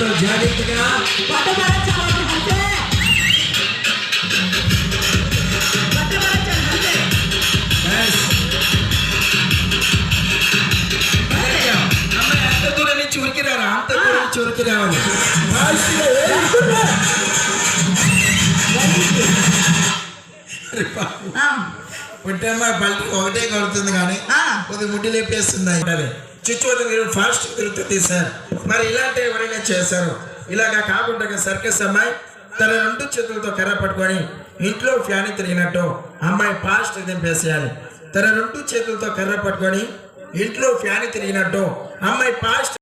చేతులతో జాగ్రత్తగా అమ్మాయి అంత దూరం నుంచి ఉరికి రారా, అంత దూరం నుంచి ఉరికి రావాలి. పుట్టమ్మ పల్లి ఒకటే కొడుతుంది కానీ కొద్ది ముడ్డి లేపేస్తుంది. చుట్టూ ఫాస్ట్ తిరుగుతుంది సార్. మరి ఇలాంటి ఎవరైనా చేశారు? ఇలాగా కాకుండా సర్కస్ అమ్మాయి తన 2 చేతులతో కర్ర పట్టుకొని ఇంట్లో ఫ్యాన్ తిరిగినట్టు అమ్మాయి ఫాస్ట్ దింపేసేయాలి. తన 2 చేతులతో కర్ర పట్టుకొని ఇంట్లో ఫ్యాన్ తిరిగినట్టు అమ్మాయి ఫాస్ట్